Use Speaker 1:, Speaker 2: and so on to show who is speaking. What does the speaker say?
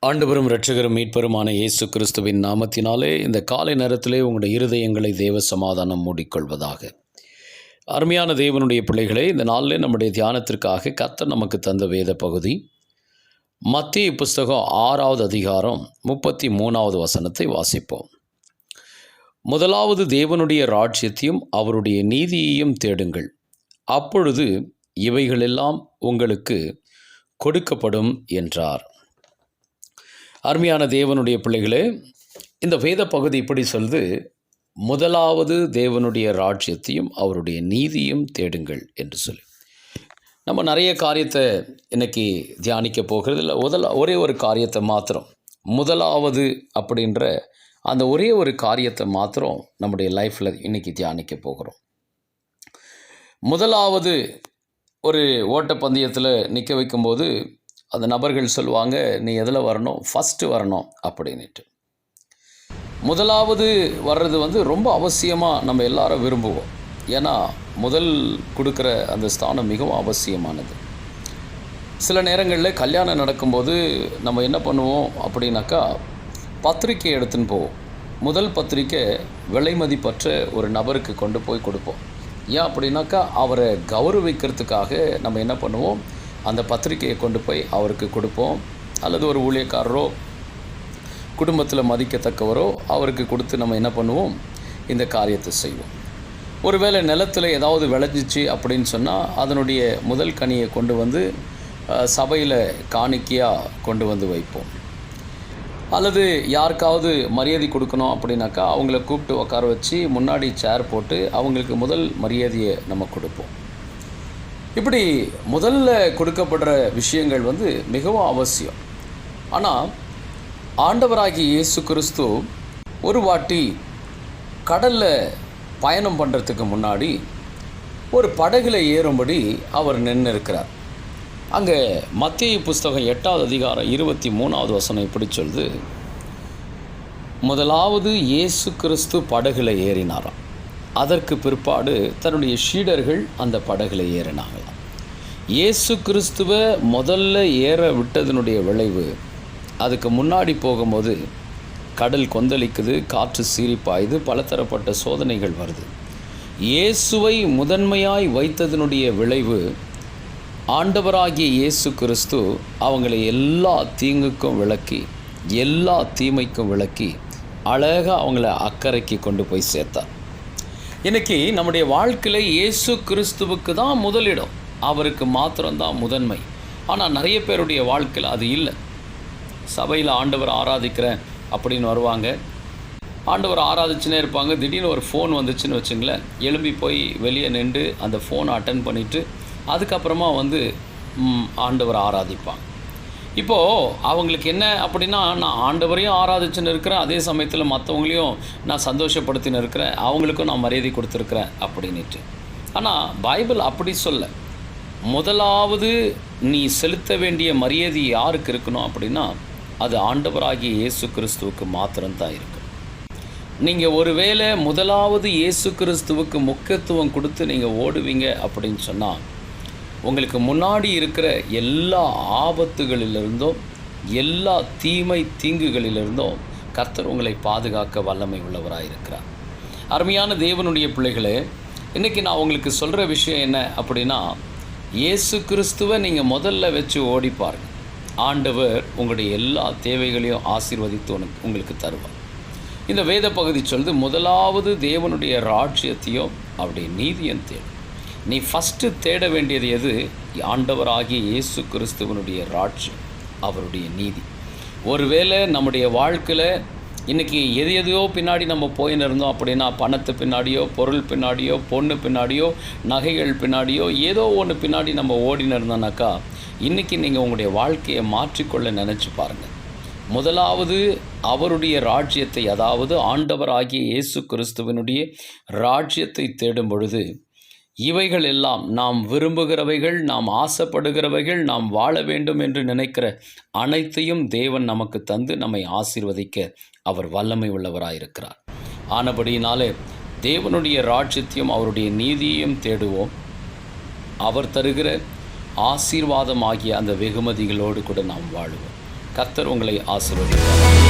Speaker 1: ஆண்டவரும் இரட்சகரும் மீட்பருமான இயேசு கிறிஸ்துவின் நாமத்தினாலே இந்த காலை நேரத்திலே உங்களுடைய இருதயங்களை தேவ சமாதானம் மூடிக்கொள்வதாக. அருமையான தேவனுடைய பிள்ளைகளே, இந்த நாளிலே நம்முடைய தியானத்திற்காக கர்த்தர் நமக்கு தந்த வேத பகுதி மத்தேயு புஸ்தகம் 6வது அதிகாரம் 33வது வசனத்தை வாசிப்போம். முதலாவது தேவனுடைய ராஜ்யத்தையும் அவருடைய நீதியையும் தேடுங்கள், அப்பொழுது இவைகளெல்லாம் உங்களுக்கு கொடுக்கப்படும் என்றார். அருமையான தேவனுடைய பிள்ளைகளே, இந்த வேத பகுதி இப்படி சொல்லுது, முதலாவது தேவனுடைய ராஜ்யத்தையும் அவருடைய நீதியும் தேடுங்கள் என்று சொல்லி. நம்ம நிறைய காரியத்தை இன்னைக்கு தியானிக்க போகிறது இல்லை. ஒரே ஒரு காரியத்தை மாத்திரம், முதலாவது அப்படின்ற அந்த ஒரே ஒரு காரியத்தை மாத்திரம் நம்முடைய லைஃப்பில் இன்னைக்கு தியானிக்க போகிறோம். முதலாவது ஒரு ஓட்டப்பந்தயத்தில் நிற்க வைக்கும்போது அந்த நபர்கள் சொல்லுவாங்க, நீ எதில் வரணும், ஃபஸ்ட்டு வரணும் அப்படின்ட்டு. முதலாவது வர்றது ரொம்ப அவசியமாக நம்ம எல்லாரும் விரும்புவோம். ஏன்னா முதல் கொடுக்குற அந்த ஸ்தானம் மிகவும் அவசியமானது. சில நேரங்களில் கல்யாணம் நடக்கும்போது நம்ம என்ன பண்ணுவோம் அப்படின்னாக்கா, பத்திரிக்கை எடுத்துன்னு போவோம். முதல் பத்திரிக்கை விலை மதிப்பற்ற ஒரு நபருக்கு கொண்டு போய் கொடுப்போம். ஏன் அப்படின்னாக்கா, அவரை கௌரவிக்கிறதுக்காக நம்ம என்ன பண்ணுவோம், அந்த பத்திரிக்கையை கொண்டு போய் அவருக்கு கொடுப்போம். அல்லது ஒரு ஊழியக்காரரோ குடும்பத்தில் மதிக்கத்தக்கவரோ அவருக்கு கொடுத்து நம்ம என்ன பண்ணுவோம், இந்த காரியத்தை செய்வோம். ஒருவேளை நிலத்தில் ஏதாவது விளைஞ்சிச்சு அப்படின்னு சொன்னால் அதனுடைய முதல் கனியை கொண்டு வந்து சபையில் காணிக்கையாக கொண்டு வந்து வைப்போம். அல்லது யாருக்காவது மரியாதை கொடுக்கணும் அப்படின்னாக்கா அவங்கள கூப்பிட்டு உட்கார வச்சு முன்னாடி சேர் போட்டு அவங்களுக்கு முதல் மரியாதையை நம்ம கொடுப்போம். இப்படி முதல்ல கொடுக்கப்படுற விஷயங்கள் மிகவும் அவசியம். ஆனால் ஆண்டவராகிய இயேசு கிறிஸ்து ஒரு வாட்டி கடலில் பயணம் பண்ணுறதுக்கு முன்னாடி ஒரு படகுல ஏறும்படி அவர் நின்று இருக்கிறார். அங்கே மத்தேயு புஸ்தகம் 8வது அதிகாரம் 23வது வசனம் இப்படி சொல்லுது, முதலாவது இயேசு கிறிஸ்து படகுல ஏறினாராம். அதற்கு பிற்பாடு தன்னுடைய சீடர்கள் அந்த படகுல ஏறினாங்களாம். இயேசு கிறிஸ்துவை முதல்ல ஏற விட்டதனுடைய விளைவு, அதுக்கு முன்னாடி போகும்போது கடல் கொந்தளிக்குது, காற்று சீரிப்பாயுது, பலதரப்பட்ட சோதனைகள் வருது. இயேசுவை முதன்மையாய் வைத்ததனுடைய விளைவு, ஆண்டவராகிய இயேசு கிறிஸ்து அவங்களை எல்லா தீங்குக்கும் விலக்கி, எல்லா தீமைக்கும் விலக்கி அழகாக அவங்கள அக்கறைக்கு கொண்டு போய் சேர்த்தார். இன்றைக்கி நம்முடைய வாழ்க்கையில் இயேசு கிறிஸ்துவுக்கு தான் முதலிடம், அவருக்கு மாத்திரம்தான் முதன்மை. ஆனால் நிறைய பேருடைய வாழ்க்கையில் அது இல்லை. சபையில் ஆண்டவர் ஆராதிக்கிறேன் அப்படின்னு வருவாங்க, ஆண்டவர் ஆராதிச்சுன்னே இருப்பாங்க. திடீர்னு ஒரு ஃபோன் வந்துச்சுன்னு வச்சுங்களேன், எழும்பி போய் வெளியே நின்று அந்த ஃபோனை அட்டன் பண்ணிவிட்டு அதுக்கப்புறமா ஆண்டவர் ஆராதிப்பாங்க. இப்போது அவங்களுக்கு என்ன அப்படின்னா, நான் ஆண்டவரையும் ஆராதிச்சுன்னு இருக்கிறேன், அதே சமயத்தில் மற்றவங்களையும் நான் சந்தோஷப்படுத்தின்னு இருக்கிறேன், அவங்களுக்கும் நான் மரியாதை கொடுத்துருக்குறேன் அப்படின்ட்டு. ஆனால் பைபிள் அப்படி சொல்ல, முதலாவது நீ செலுத்த வேண்டிய மரியாதை யாருக்கு இருக்கணும் அப்படின்னா, அது ஆண்டவராகிய இயேசு கிறிஸ்துவுக்கு மாத்திரம்தான் இருக்கு. நீங்கள் ஒருவேளை முதலாவது இயேசு கிறிஸ்துவுக்கு முக்கியத்துவம் கொடுத்து நீங்கள் ஓடுவீங்க அப்படின்னு சொன்னால், உங்களுக்கு முன்னாடி இருக்கிற எல்லா ஆபத்துகளிலிருந்தும் எல்லா தீமை தீங்குகளிலிருந்தும் கர்த்தர் உங்களை பாதுகாக்க வல்லமை உள்ளவராக இருக்கிறார். அருமையான தேவனுடைய பிள்ளைகளே, இன்றைக்கி நான் உங்களுக்கு சொல்கிற விஷயம் என்ன அப்படின்னா, இயேசு கிறிஸ்துவை நீங்கள் முதல்ல வச்சு ஓடிப்பாருங்க. ஆண்டவர் உங்களுடைய எல்லா தேவைகளையும் ஆசீர்வதித்து உங்களுக்கு தருவார். இந்த வேத பகுதி சொல்லுது, முதலாவது தேவனுடைய ராஜ்யத்தையும் அவருடைய நீதியும் தேடும். நீ ஃபஸ்ட்டு தேட வேண்டியது எது? ஆண்டவராகிய இயேசு கிறிஸ்துவனுடைய ராஜ்யம், அவருடைய நீதி. ஒருவேளை நம்முடைய வாழ்க்கையில் இன்றைக்கி எதையோ பின்னாடி நம்ம போயின்னு இருந்தோம் அப்படின்னா, பணத்து பின்னாடியோ, பொருள் பின்னாடியோ, பொண்ணு பின்னாடியோ, நகைகள் பின்னாடியோ, ஏதோ ஒன்று பின்னாடி நம்ம ஓடின்னு இருந்தோம்னாக்கா, இன்றைக்கி நீங்கள் உங்களுடைய வாழ்க்கையை மாற்றிக்கொள்ள நினச்சி பாருங்கள். முதலாவது அவருடைய ராஜ்யத்தை, அதாவது ஆண்டவராகிய இயேசு கிறிஸ்துவனுடைய ராஜ்யத்தை தேடும் பொழுது இவைகள் எல்லாம், நாம் விரும்புகிறவைகள், நாம் ஆசைப்படுகிறவைகள், நாம் வாழ வேண்டும் என்று நினைக்கிற அனைத்தையும் தேவன் நமக்கு தந்து நம்மை ஆசீர்வதிக்க அவர் வல்லமை உள்ளவராயிருக்கிறார். ஆனபடியினாலே தேவனுடைய ராஜ்யத்தையும் அவருடைய நீதியையும் தேடுவோம். அவர் தருகிற ஆசீர்வாதமாகிய அந்த வெகுமதிகளோடு கூட நாம் வாழுவோம். கர்த்தர் உங்களை ஆசீர்வதிப்பார்.